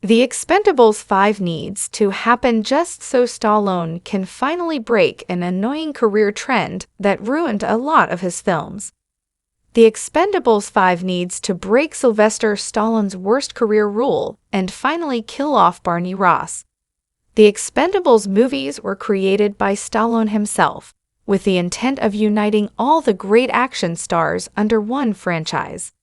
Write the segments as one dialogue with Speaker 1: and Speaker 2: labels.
Speaker 1: The Expendables 5 needs to happen just so Stallone can finally break an annoying career trend that ruined a lot of his films. The Expendables 5 needs to break Sylvester Stallone's worst career rule and finally kill off Barney Ross. The Expendables movies were created by Stallone himself, with the intent of uniting all the great action stars under one franchise.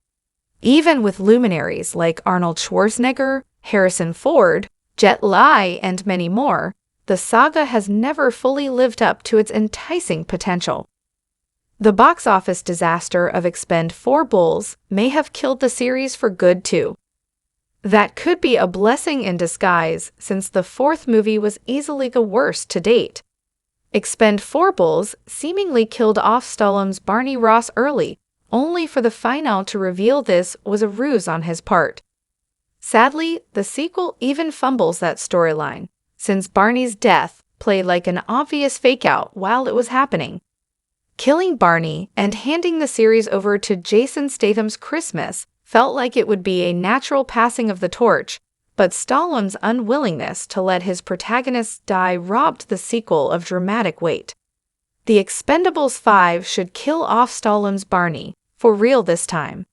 Speaker 1: Even with luminaries like Arnold Schwarzenegger, Harrison Ford, Jet Li, and many more, the saga has never fully lived up to its enticing potential. The box office disaster of Expendables may have killed the series for good too. That could be a blessing in disguise, since the fourth movie was easily the worst to date. Expendables seemingly killed off Stallone's Barney Ross early, only for the finale to reveal this was a ruse on his part. Sadly, the sequel even fumbles that storyline, since Barney's death played like an obvious fake-out while it was happening. Killing Barney and handing the series over to Jason Statham's Christmas felt like it would be a natural passing of the torch, but Stallone's unwillingness to let his protagonists die robbed the sequel of dramatic weight. The Expendables 5 should kill off Stallone's Barney, for real this time.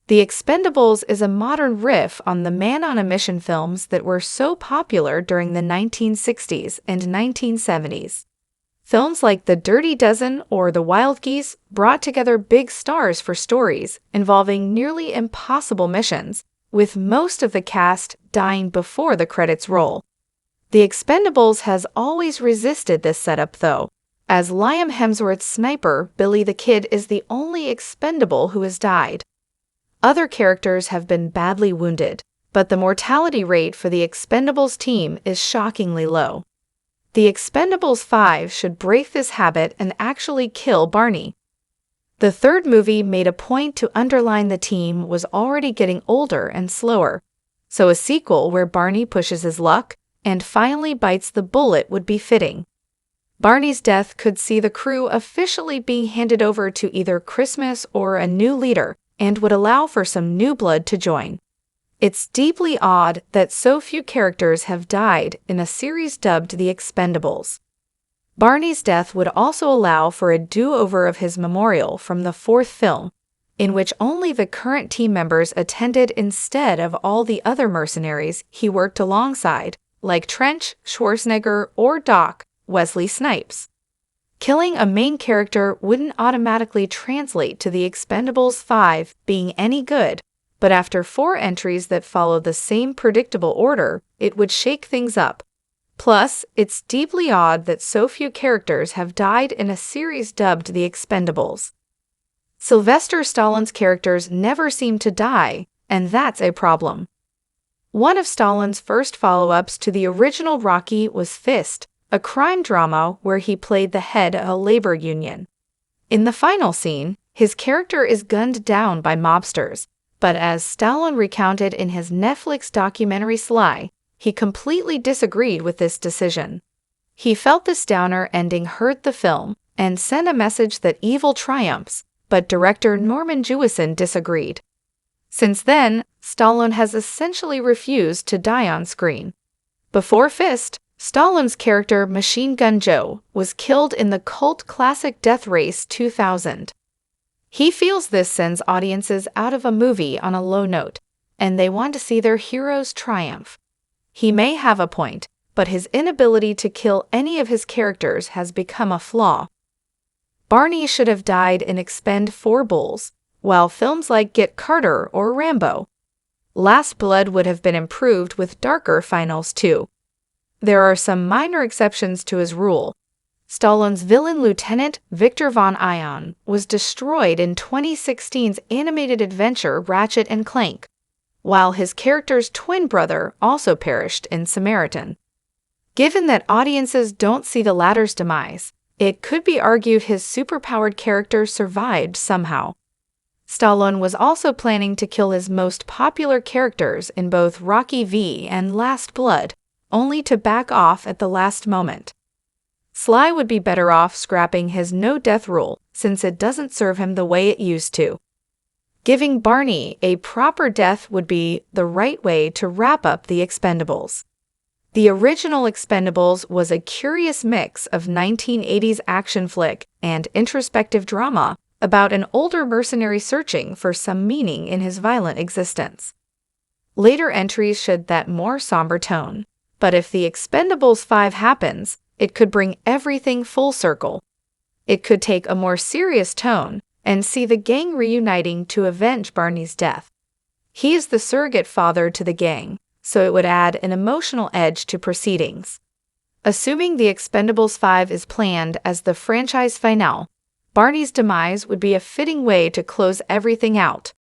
Speaker 1: The Expendables is a modern riff on the man-on-a-mission films that were so popular during the 1960s and 1970s. Films like The Dirty Dozen or The Wild Geese brought together big stars for stories involving nearly impossible missions, with most of the cast dying before the credits roll. The Expendables has always resisted this setup though, as Liam Hemsworth's sniper Billy the Kid is the only expendable who has died. Other characters have been badly wounded, but the mortality rate for the Expendables team is shockingly low. The Expendables 5 should break this habit and actually kill Barney. The third movie made a point to underline the team was already getting older and slower, so a sequel where Barney pushes his luck and finally bites the bullet would be fitting. Barney's death could see the crew officially being handed over to either Christmas or a new leader, and would allow for some new blood to join. It's deeply odd that so few characters have died in a series dubbed The Expendables. Barney's death would also allow for a do-over of his memorial from the fourth film, in which only the current team members attended instead of all the other mercenaries he worked alongside, like Trench, Schwarzenegger, or Doc, Wesley Snipes. Killing a main character wouldn't automatically translate to The Expendables 5 being any good, but after 4 entries that follow the same predictable order, it would shake things up. Plus, it's deeply odd that so few characters have died in a series dubbed The Expendables. Sylvester Stallone's characters never seem to die, and that's a problem. One of Stallone's first follow-ups to the original Rocky was Fist, a crime drama where he played the head of a labor union. In the final scene, his character is gunned down by mobsters, but as Stallone recounted in his Netflix documentary Sly, he completely disagreed with this decision. He felt this downer ending hurt the film and sent a message that evil triumphs, but director Norman Jewison disagreed. Since then, Stallone has essentially refused to die on screen. Before Fist, Stallone's character Machine Gun Joe was killed in the cult classic Death Race 2000. He feels this sends audiences out of a movie on a low note, and they want to see their heroes triumph. He may have a point, but his inability to kill any of his characters has become a flaw. Barney should have died in Expendables, while films like Get Carter or Rambo. Last Blood would have been improved with darker finals too. There are some minor exceptions to his rule. Stallone's villain Lieutenant Victor Von Ion was destroyed in 2016's animated adventure Ratchet and Clank, while his character's twin brother also perished in Samaritan. Given that audiences don't see the latter's demise, it could be argued his superpowered character survived somehow. Stallone was also planning to kill his most popular characters in both Rocky V and Last Blood, only to back off at the last moment. Sly would be better off scrapping his no-death rule, since it doesn't serve him the way it used to. Giving Barney a proper death would be the right way to wrap up the Expendables. The original Expendables was a curious mix of 1980s action flick and introspective drama about an older mercenary searching for some meaning in his violent existence. Later entries showed that more somber tone, but if the Expendables 5 happens, it could bring everything full circle. It could take a more serious tone and see the gang reuniting to avenge Barney's death. He is the surrogate father to the gang, so it would add an emotional edge to proceedings. Assuming the Expendables 5 is planned as the franchise finale, Barney's demise would be a fitting way to close everything out.